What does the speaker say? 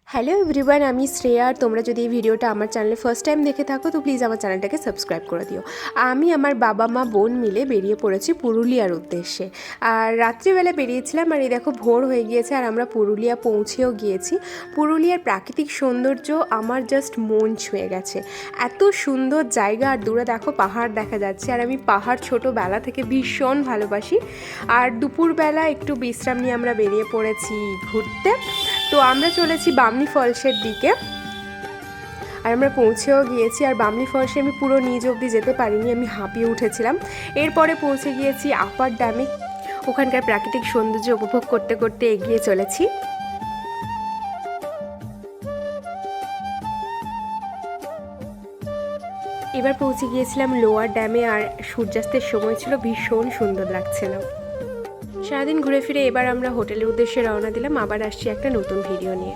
Hello everyone, আমি শ্রেয়া। আর তোমরা যদি এই ভিডিওটা আমার চ্যানেলে ফার্স্ট টাইম দেখে থাকো তো প্লিজ আমার চ্যানেলটাকে সাবস্ক্রাইব করে দিও। আমি আমার বাবা মা বোন মিলে বেরিয়ে পড়েছি পুরুলিয়ার উদ্দেশ্যে। আর রাত্রিবেলা বেরিয়েছিলাম, আর এই দেখো ভোর হয়ে গিয়েছে আর আমরা পুরুলিয়া পৌঁছেও গিয়েছি। পুরুলিয়ার প্রাকৃতিক সৌন্দর্য আমার জাস্ট মন ছুঁয়ে গেছে। এত সুন্দর জায়গা, আর দূরে দেখো পাহাড় দেখা যাচ্ছে। আর আমি পাহাড় ছোটোবেলা থেকে ভীষণ ভালোবাসি। আর দুপুরবেলা একটু বিশ্রাম নিয়ে আমরা বেরিয়ে পড়েছি ঘুরতে। তো আমরা চলেছি বামনি ফলসের দিকে, আর আমরা পৌঁছেও গিয়েছি। আর বামনি ফলসে আমি পুরো নিজ অবধি যেতে পারিনি, আমি হাঁপিয়ে উঠেছিলাম। এরপরে পৌঁছে গিয়েছি আপার ড্যামে। ওখানকার প্রাকৃতিক সৌন্দর্য উপভোগ করতে করতে এগিয়ে চলেছি। এবার পৌঁছে গিয়েছিলাম লোয়ার ড্যামে, আর সূর্যাস্তের সময় ছিল, ভীষণ সুন্দর লাগছিল। সারাদিন ঘুরে ফিরে এবার আমরা হোটেলের উদ্দেশ্যে রওনা দিলাম। আবার আসছি একটা নতুন ভিডিও নিয়ে।